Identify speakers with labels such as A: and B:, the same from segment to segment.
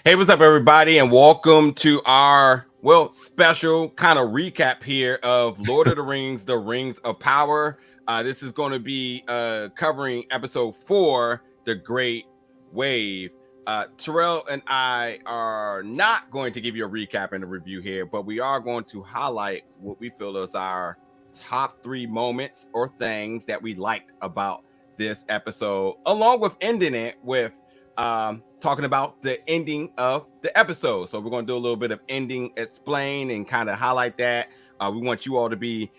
A: Hey, what's up, everybody, and welcome to our special kind of recap here of Lord of the Rings: The Rings of Power. This is going to be covering episode 4, The Great Wave. Terrell and I are not going to give you a recap and a review here, but we are going to highlight what we feel is our top 3 moments or things that we liked about this episode, along with ending it with talking about the ending of the episode. So we're going to do a little bit of ending explain and kind of highlight that. We want you all to be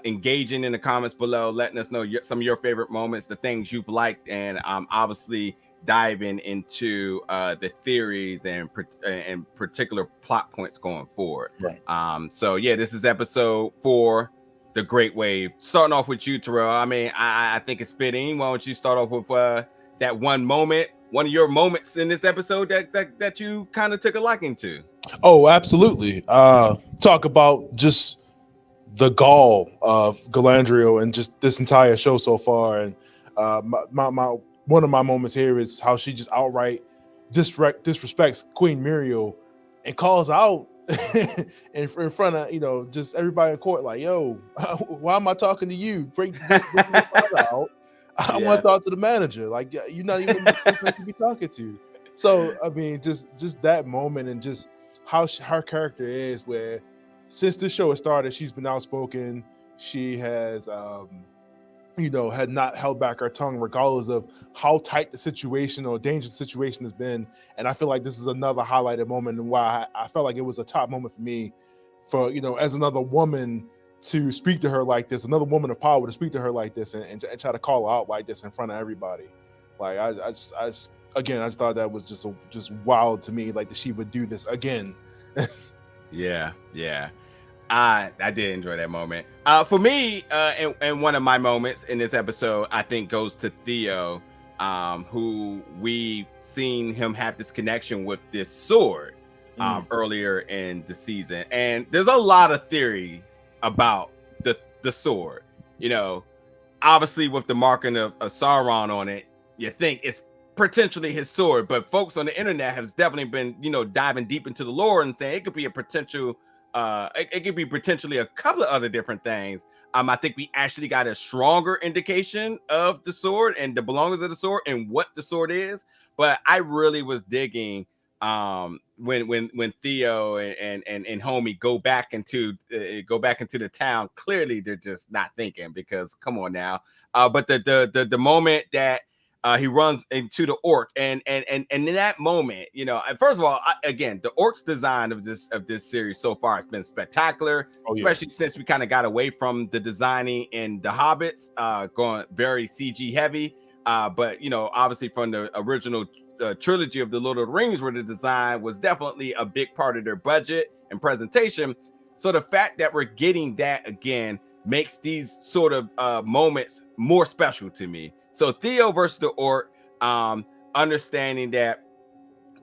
A: engaging in the comments below, letting us know some of your favorite moments, the things you've liked, and obviously diving into the theories and particular plot points going forward.
B: Right.
A: So yeah, this is episode 4, The Great Wave. Starting off with you, Terrell. I mean, I think it's fitting. Why don't you start off with that one of your moments in this episode that you kind of took a liking to?
B: Oh, absolutely. Talk about just the gall of Galadriel and just this entire show so far. And my one of my moments here is how she just outright disrespects Queen Míriel and calls out in front of just everybody in court, like, yo, why am I talking to you? Bring your father out. I want to talk to the manager. Like, you're not even the person to be talking to. So, I mean, just that moment and just how her character is, where since the show has started, she's been outspoken. She has, had not held back her tongue, regardless of how tight the situation or dangerous situation has been. And I feel like this is another highlighted moment, and why I felt like it was a top moment for me, for as another woman to speak to her like this, another woman of power to speak to her like this, and try to call her out like this in front of everybody. Like I just thought that was just wild to me, like that she would do this again.
A: Yeah. I did enjoy that moment. For me, and one of my moments in this episode, I think, goes to Theo, who we've seen him have this connection with this sword earlier in the season. And there's a lot of theories about the sword. Obviously with the marking of Sauron on it, you think it's potentially his sword, but folks on the internet has definitely been, diving deep into the lore and saying it could be a potential it could be potentially a couple of other different things. I think we actually got a stronger indication of the sword and the belongings of the sword and what the sword is. But I really was digging when Theo and homie go back into the town. Clearly they're just not thinking, because come on now. But the moment that he runs into the orc, and in that moment, first of all, again, the orc's design of this series so far has been spectacular, especially since we kind of got away from the designing in the Hobbits, going very CG heavy. But obviously from the original trilogy of the Lord of the Rings, where the design was definitely a big part of their budget and presentation. So the fact that we're getting that again makes these sort of moments more special to me. So Theo versus the orc, understanding that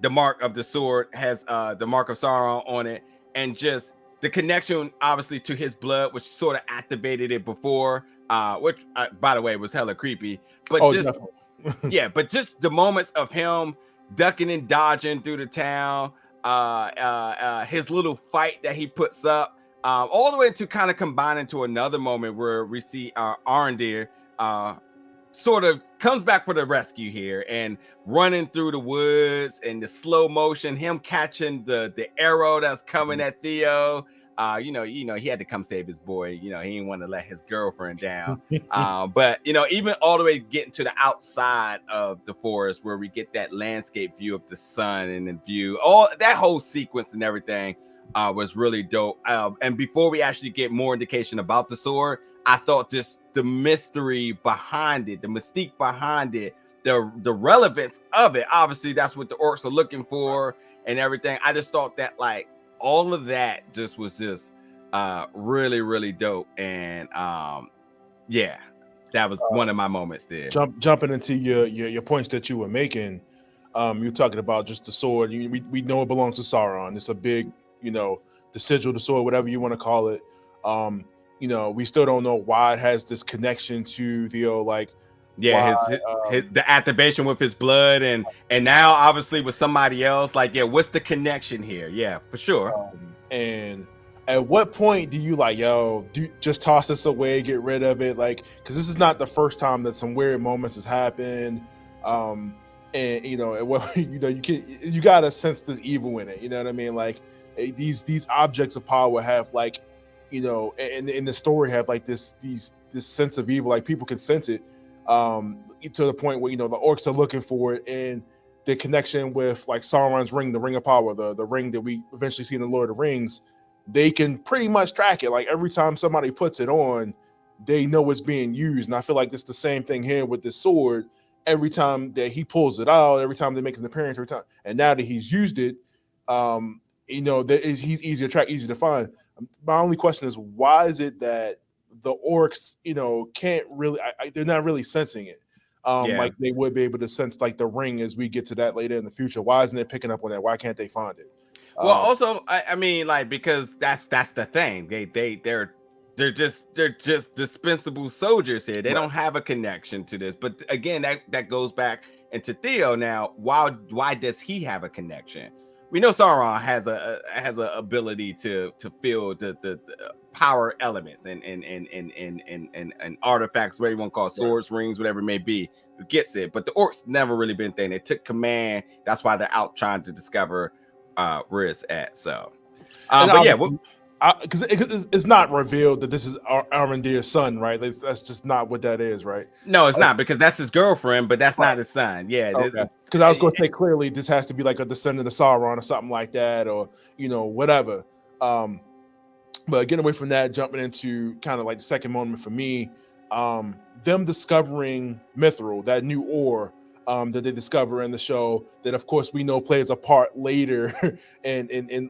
A: the mark of the sword has the mark of Sauron on it, and just the connection, obviously, to his blood, which sort of activated it before, which, by the way, was hella creepy. But but just the moments of him ducking and dodging through the town, his little fight that he puts up, all the way to kind of combine into another moment where we see Arondir sort of comes back for the rescue here and running through the woods, and the slow motion, him catching the arrow that's coming at Theo. He had to come save his boy. He didn't want to let his girlfriend down. But even all the way getting to the outside of the forest, where we get that landscape view of the sun and the view, all that whole sequence and everything was really dope. And before we actually get more indication about the sword, I thought just the mystery behind it, the mystique behind it, the relevance of it. Obviously, that's what the orcs are looking for and everything. I just thought that, like, all of that just was just really, really dope. And that was one of my moments there.
B: Jumping into your points that you were making, you're talking about just the sword. We know it belongs to Sauron. It's a big, the sigil, the sword, whatever you want to call it. We still don't know why it has this connection to Theo. Like,
A: Yeah,
B: Why?
A: his the activation with his blood, and now obviously with somebody else. Like, yeah, what's the connection here? Yeah, for sure.
B: And at what point do you like, yo, just toss this away, get rid of it? Like, because this is not the first time that some weird moments has happened. And you know, you gotta sense this evil in it. You know what I mean? Like these objects of power have like, you know, and in the story have like this sense of evil. Like people can sense it, to the point where you know the orcs are looking for it, and the connection with like Sauron's ring, the Ring of Power, the ring that we eventually see in the Lord of the Rings, they can pretty much track it. Like every time somebody puts it on, they know it's being used. And I feel like it's the same thing here with this sword. Every time that he pulls it out, every time they make an appearance, every time, and now that he's used it, you know, he's easy to track, easy to find. My only question is, why is it that the orcs, you know, can't really? They're not really sensing it. Like they would be able to sense like the ring as we get to that later in the future. Why isn't it picking up on that? Why can't they find it?
A: Well, also, I mean, like, because that's the thing. They're just dispensable soldiers here. They don't have a connection to this. But again, that goes back into Theo. Now, why does he have a connection? We know Sauron has a ability to feel the power elements and artifacts, whatever you want to call it, swords, rings, whatever it may be, who gets it. But the orcs never really been a thing. They took command. That's why they're out trying to discover where it's at. So but yeah,
B: because it's not revealed that this is Arondir's son, right? That's just not what that is, right?
A: No, it's not, because that's his girlfriend, but that's not his son. Yeah,
B: because I was going to say clearly this has to be like a descendant of Sauron or something like that, or you know, whatever. But getting away from that, jumping into kind of like the second moment for me, them discovering Mithril, that new ore that they discover in the show, that of course we know plays a part later in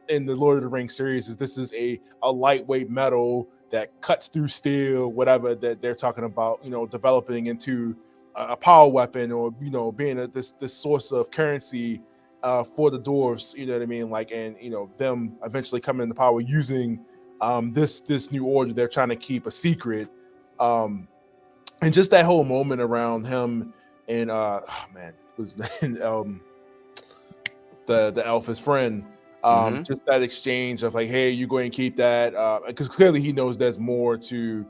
B: the Lord of the Rings series. Is this is a lightweight metal that cuts through steel, whatever that they're talking about, you know, developing into a power weapon, or you know, being this source of currency for the dwarves. You know what I mean? Like, and you know, them eventually coming into power using this new order they're trying to keep a secret. And just that whole moment around him and who's the elf, his friend, just that exchange of like, hey, you go and keep that, because clearly he knows there's more to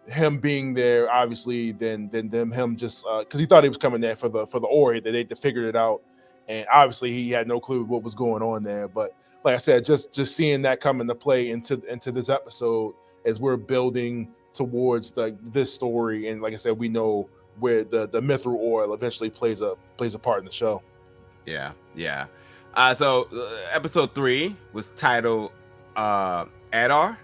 B: him being there, obviously, than him just because he thought he was coming there for the ore, that they figured it out, and obviously he had no clue what was going on there. But like I said, just seeing that come into play into this episode as we're building towards this story, and like I said, we know where the Mithril oil eventually plays a part in the show.
A: Yeah. So episode 3 was titled Adar.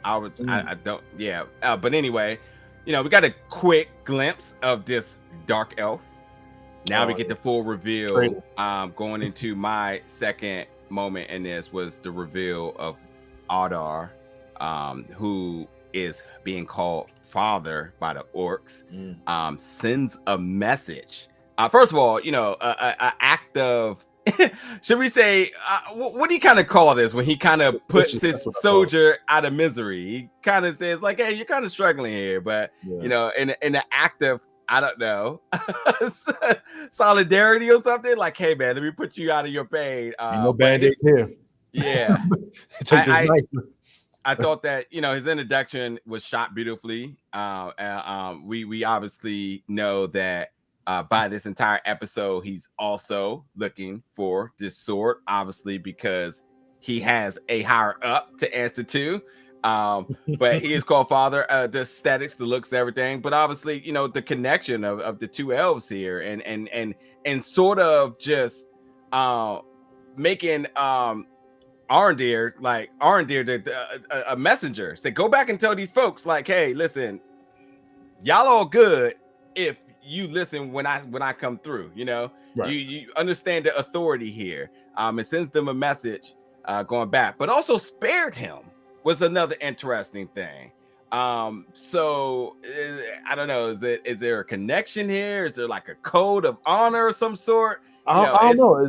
A: I don't. Yeah. But anyway, you know, we got a quick glimpse of this dark elf. Now we get the full reveal. Going into my second moment in this was the reveal of Adar, who is being called father by the orcs, sends a message. First of all, you know, a act of should we say what do you kind of call this when he kind of puts his soldier out of misery? He kind of says like, hey, you're kind of struggling here, but you know, in the act of, I don't know, solidarity or something, like, hey man, let me put you out of your pain.
B: No band-aid here.
A: Yeah.
B: Take this knife.
A: I thought that, you know, his introduction was shot beautifully. We obviously know that by this entire episode, he's also looking for this sword, obviously, because he has a higher up to answer to. But he is called father. The aesthetics, the looks, everything. But obviously, you know, the connection of the two elves here, and sort of just making Arondir, a messenger, said, go back and tell these folks, like, hey, listen, y'all all good if you listen when I come through. You know, you understand the authority here. It sends them a message going back, but also spared him was another interesting thing. So I don't know, is there a connection here? Is there like a code of honor of some sort?
B: I don't know.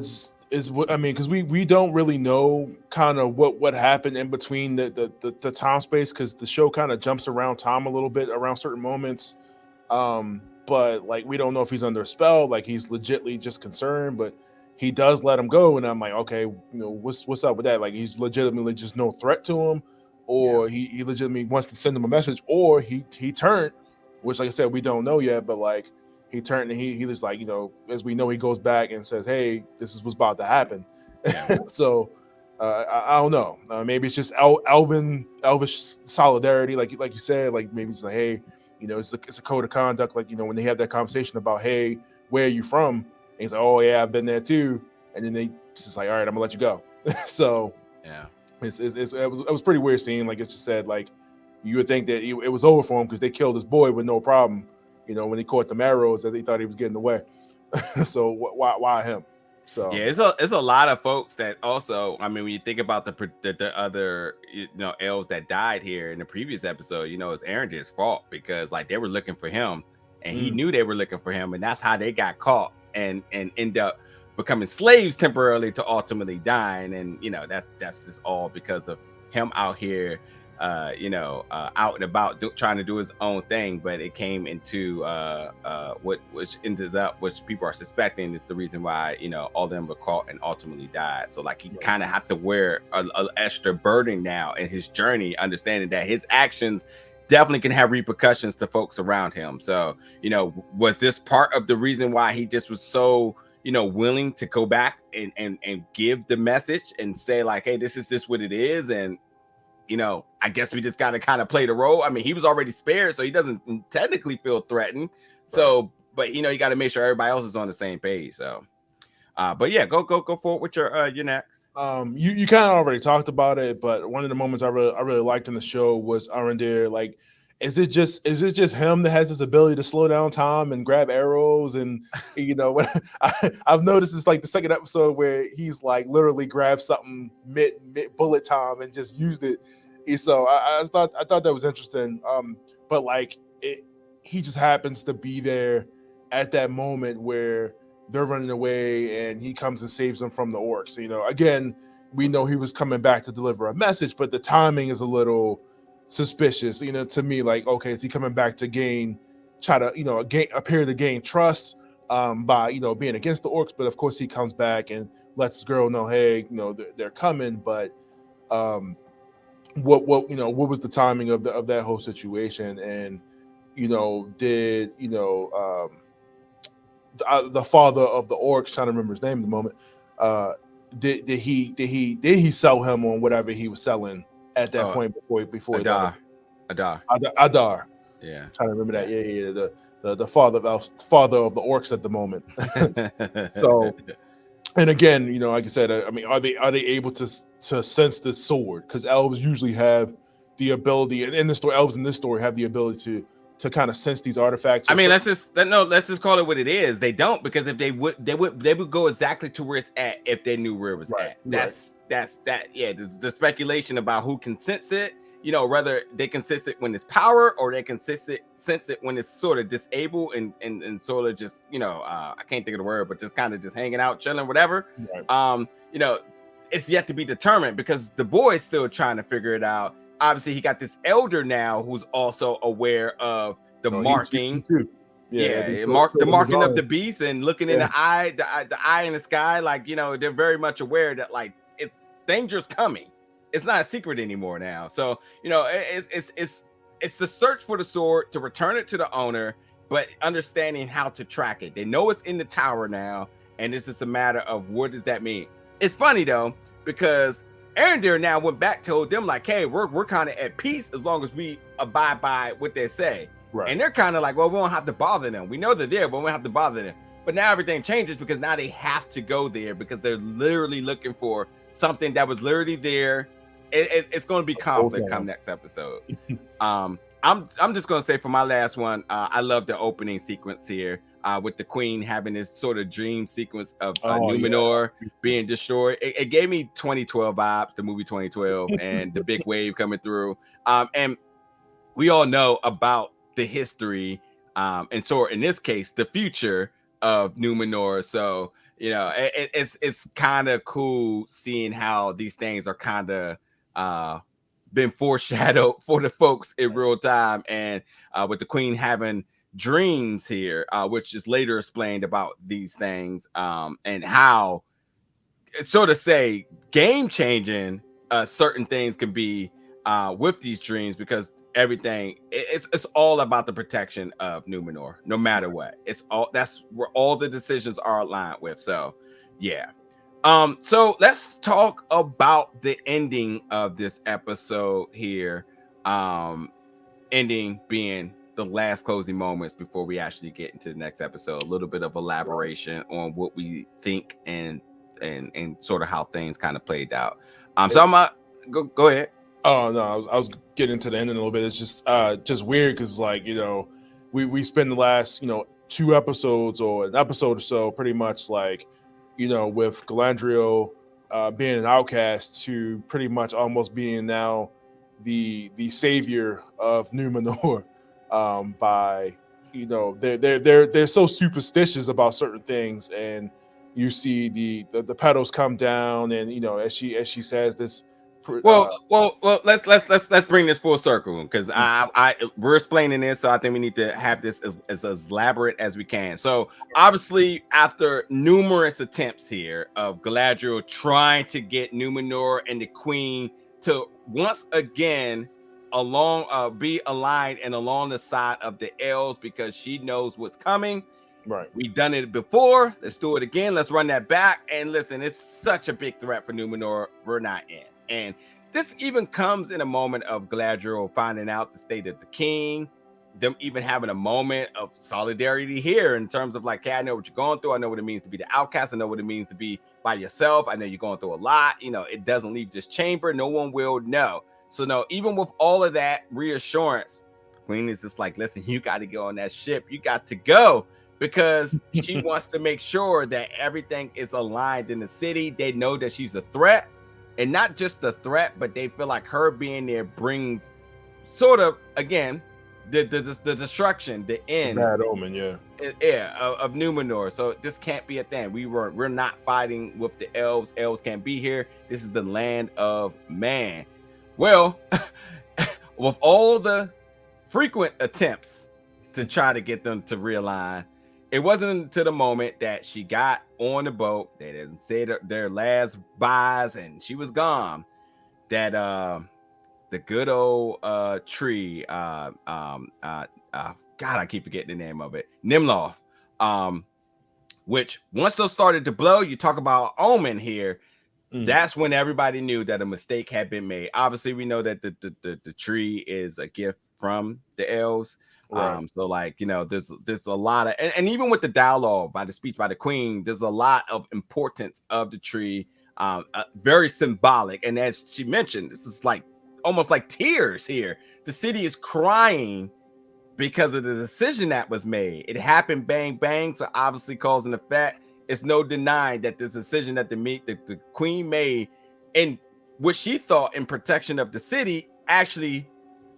B: I mean, because we don't really know kind of what happened in between the time space, because the show kind of jumps around time a little bit around certain moments. but like we don't know if he's under a spell, like he's legitly just concerned, but he does let him go, and I'm like, okay, what's up with that? Like he's legitimately just no threat to him, or he legitimately wants to send him a message, or he turned, which like I said, we don't know yet, but like he turned and he was like, as we know, he goes back and says, hey, this is what's about to happen. So I don't know. Maybe it's just elvish solidarity, like you said. Like maybe it's like, hey, it's a code of conduct. Like when they have that conversation about, hey, where are you from? And he's like, oh yeah, I've been there too. And then they just like, all right, I'm gonna let you go. So
A: yeah,
B: it was pretty weird seeing. Like it just said, like you would think that it was over for him because they killed his boy with no problem. When he caught the arrows, that they thought he was getting away. So why him? So
A: yeah, it's a lot of folks that also. I mean, when you think about the other elves that died here in the previous episode, it's Arondir's fault because like they were looking for him, and he knew they were looking for him, and that's how they got caught and end up becoming slaves temporarily to ultimately dying, and that's just all because of him out here. Out and about trying to do his own thing, but it came into which people are suspecting is the reason why all of them were caught and ultimately died. So like he kind of have to wear a extra burden now in his journey, understanding that his actions definitely can have repercussions to folks around him. So was this part of the reason why he just was so willing to go back and give the message and say like, hey, this is just what it is, and I guess we just got to kind of play the role. I mean, he was already spared, so he doesn't technically feel threatened. So, right. But you got to make sure everybody else is on the same page. So, but yeah, go forward with your next.
B: You kind of already talked about it, but one of the moments I really liked in the show was Arondir. Like, is it just him that has this ability to slow down time and grab arrows? And I've noticed it's like the second episode where he's like literally grabbed something mid bullet time and just used it. So I thought that was interesting. But like he just happens to be there at that moment where they're running away and he comes and saves them from the orcs. Again, we know he was coming back to deliver a message, but the timing is a little suspicious, to me. Like, okay, is he coming back to appear to gain trust by being against the orcs? But of course he comes back and lets his girl know, hey, they're coming. But what was the timing of that whole situation? And did the father of the orcs, trying to remember his name at the moment, did he sell him on whatever he was selling at that point before
A: Adar.
B: Adar.
A: Yeah,
B: trying to remember that. Yeah. The father of the orcs at the moment. So, and again, like I said, I mean, are they able to sense this sword? Because elves usually have the ability, and in the story, elves in this story have the ability to kind of sense these artifacts.
A: I mean, let's just call it what it is. They don't, because if they would go exactly to where it's at if they knew where it was at. That's yeah. The speculation about who can sense it, whether they can sense it when it's power or they can sense it when it's sort of disabled and sort of just I can't think of the word, but just kind of just hanging out, chilling, whatever. Right. It's yet to be determined because the boy's still trying to figure it out. Obviously, he got this elder now who's also aware of the marking. The marking of the beast and looking in the eye in the sky. Like, they're very much aware that like danger's coming. It's not a secret anymore now. So, it's the search for the sword to return it to the owner, but understanding how to track it. They know it's in the tower now, and it's just a matter of what does that mean. It's funny though, because Arondir now went back, told them like, hey, we're kind of at peace as long as we abide by what they say. Right. And they're kind of like, well, we won't have to bother them. We know they're there, but we won't have to bother them. But now everything changes because now they have to go there because they're literally looking for something that was literally there. It's going to be conflict come next episode. I'm just going to say for my last one, I love the opening sequence here with the queen having this sort of dream sequence of Numenor being destroyed. It gave me 2012 vibes, the movie 2012, and the big wave coming through. And we all know about the history and so in this case the future of Numenor. So it's kind of cool seeing how these things are kind of been foreshadowed for the folks in real time, and with the queen having dreams here, which is later explained about these things, and how, sort of say, game changing certain things can be with these dreams, because everything it's all about the protection of Numenor, no matter what. It's all, that's where all the decisions are aligned with. So yeah. So let's talk about the ending of this episode here. Ending being the last closing moments before we actually get into the next episode. A little bit of elaboration on what we think and sort of how things kind of played out. So I'm go ahead.
B: Oh no, I was getting to the end in a little bit. It's just weird because, like, you know, we spend the last, you know, 2 episodes or an episode or so pretty much, like, you know, with Galadriel being an outcast to pretty much almost being now the savior of Numenor, by, you know, they're so superstitious about certain things, and you see the petals come down, and, you know, as she says this.
A: Well, let's bring this full circle, because we're explaining this, so I think we need to have this as elaborate as we can. So obviously, after numerous attempts here of Galadriel trying to get Numenor and the Queen to once again be aligned and along the side of the elves, because she knows what's coming.
B: Right.
A: We've done it before. Let's do it again. Let's run that back. And listen, it's such a big threat for Numenor. We're not in. And this even comes in a moment of Galadriel finding out the state of the king, them even having a moment of solidarity here in terms of, like, hey, I know what you're going through. I know what it means to be the outcast. I know what it means to be by yourself. I know you're going through a lot. You know, it doesn't leave this chamber. No one will know. So no, even with all of that reassurance, Queen is just like, listen, you got to go on that ship. You got to go, because she wants to make sure that everything is aligned in the city. They know that she's a threat. And not just the threat, but they feel like her being there brings sort of, again, the destruction, the end,
B: bad omen,
A: of Numenor. So this can't be a thing. We're not fighting with the elves. Elves can't be here. This is the land of man. Well, with all the frequent attempts to try to get them to realign, it wasn't until the moment that she got on the boat, they didn't say their last byes, and she was gone, that the good old tree, God, I keep forgetting the name of it, Nimloth, which once those started to blow, you talk about omen here, that's when everybody knew that a mistake had been made. Obviously, we know that the tree is a gift from the elves. Right. So, like, you know, there's a lot of, and even with the dialogue by the speech by the Queen, there's a lot of importance of the tree, very symbolic. And as she mentioned, this is like almost like tears here. The city is crying because of the decision that was made. It happened bang bang, so obviously cause and effect. It's no denying that this decision that the Queen made, in what she thought in protection of the city, actually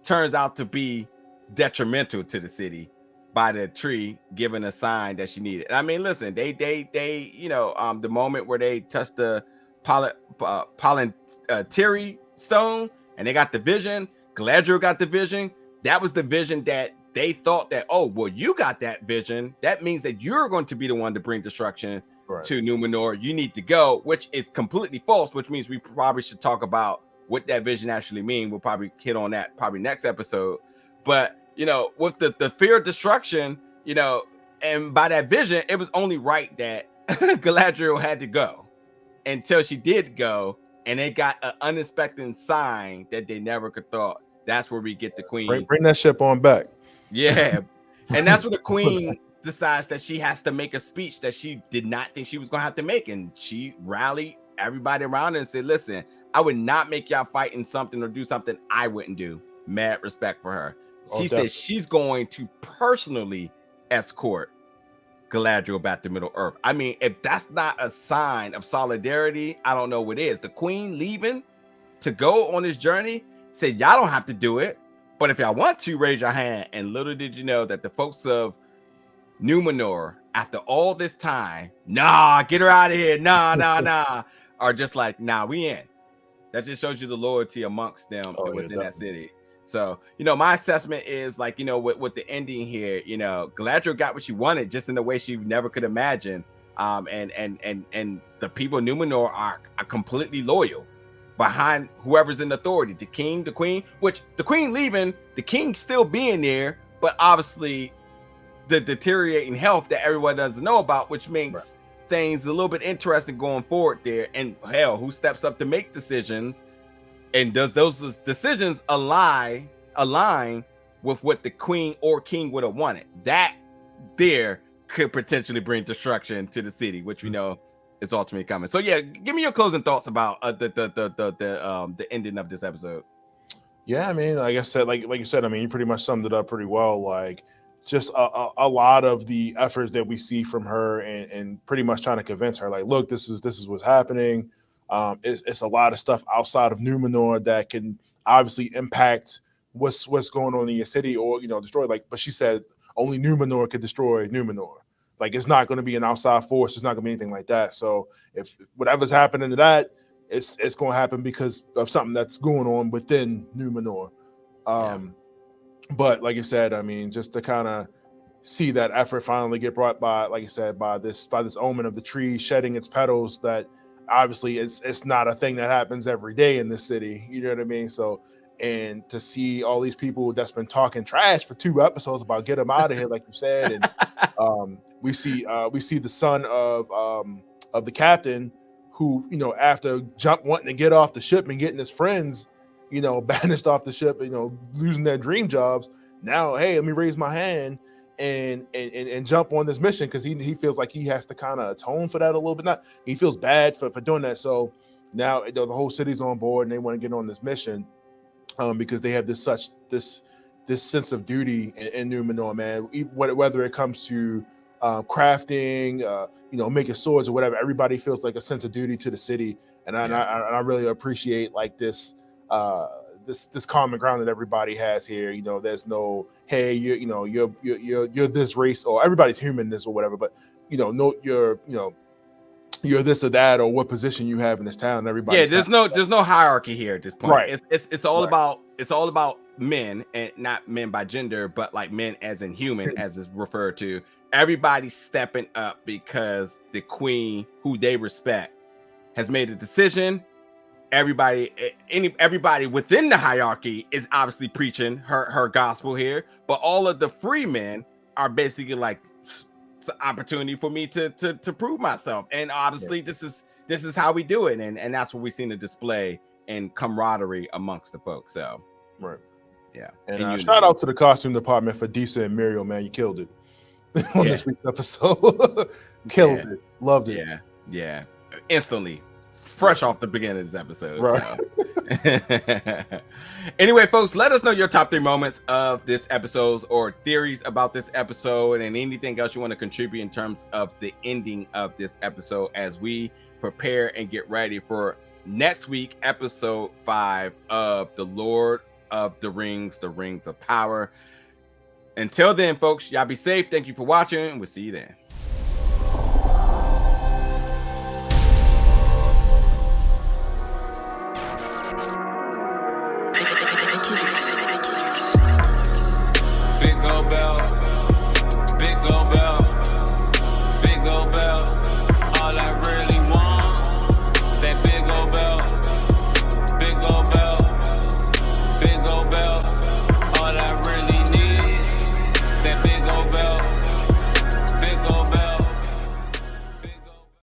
A: turns out to be detrimental to the city by the tree giving a sign that she needed. And I mean, listen, they you know, the moment where they touched the Palantiri stone and they got the vision, Galadriel got the vision. That was the vision that they thought that, oh, well, you got that vision. That means that you're going to be the one to bring destruction to Numenor. You need to go, which is completely false, which means we probably should talk about what that vision actually means. We'll probably hit on that probably next episode. But, you know, with the fear of destruction, you know, and by that vision, it was only right that Galadriel had to go until she did go, and they got an unexpected sign that they never could thought. That's where we get the Queen.
B: Bring that ship on back.
A: Yeah. And that's where the Queen decides that she has to make a speech that she did not think she was going to have to make. And she rallied everybody around her and said, listen, I would not make y'all fight in something or do something I wouldn't do. Mad respect for her. She said she's going to personally escort Galadriel back to Middle Earth. I mean, if that's not a sign of solidarity, I don't know what is. The Queen leaving to go on this journey said, y'all don't have to do it, but if y'all want to, raise your hand. And little did you know that the folks of Numenor, after all this time, nah, get her out of here, nah, are just like, nah, we in. That just shows you the loyalty amongst them within that city. So, my assessment is like, with the ending here, Galadriel got what she wanted just in the way she never could imagine. And the people of Numenor are completely loyal behind whoever's in authority, the king, the queen, which the queen leaving, the king still being there, but obviously the deteriorating health that everyone doesn't know about, which makes things a little bit interesting going forward there. And hell, who steps up to make decisions, and does those decisions align with what the queen or king would have wanted? That there could potentially bring destruction to the city, which we know is ultimately coming. So yeah, give me your closing thoughts about the ending of this episode.
B: Yeah, I mean, like I said, like you said, I mean, you pretty much summed it up pretty well. Like, just a lot of the efforts that we see from her, and pretty much trying to convince her, like, look, this is what's happening. It's a lot of stuff outside of Numenor that can obviously impact what's going on in your city, or destroy. Like, but she said only Numenor could destroy Numenor. Like, it's not going to be an outside force. It's not going to be anything like that. So if whatever's happening to that, it's going to happen because of something that's going on within Numenor. But like you said, I mean, just to kind of see that effort finally get brought by, like you said, by this omen of the tree shedding its petals, that obviously it's not a thing that happens every day in this city. You know what I mean? So, and to see all these people that's been talking trash for 2 episodes about get them out of here, like you said, and we see the son of the captain, who, after wanting to get off the ship and getting his friends, banished off the ship, losing their dream jobs. Now, hey, let me raise my hand and jump on this mission, because he feels like he has to kind of atone for that a little bit. He feels bad for doing that. So now the whole city's on board and they want to get on this mission, because they have this sense of duty in Numenor, man. Whether it comes to crafting, making swords or whatever, everybody feels like a sense of duty to the city, and I really appreciate like this common ground that everybody has here. There's no, hey, you're this race, or everybody's human this or whatever, but you're this or that, or what position you have in this town. Everybody,
A: there's no hierarchy here at this point.
B: Right.
A: It's all about men, and not men by gender, but like men as in human, as is referred to. Everybody stepping up because the queen, who they respect, has made a decision. Everybody within the hierarchy is obviously preaching her gospel here, but all of the free men are basically like, it's an opportunity for me to prove myself, and obviously this is how we do it, and that's what we've seen, the display and camaraderie amongst the folks. So and
B: shout out to the costume department for Disa and Míriel, man. You killed it on this week's episode. Killed it, loved it.
A: Yeah, instantly, fresh off the beginning of this episode. Right. So. Anyway, folks, let us know your top 3 moments of this episode, or theories about this episode, and anything else you want to contribute in terms of the ending of this episode, as we prepare and get ready for next week, episode 5 of The Lord of the Rings of Power. Until then, folks, y'all be safe. Thank you for watching, and we'll see you then.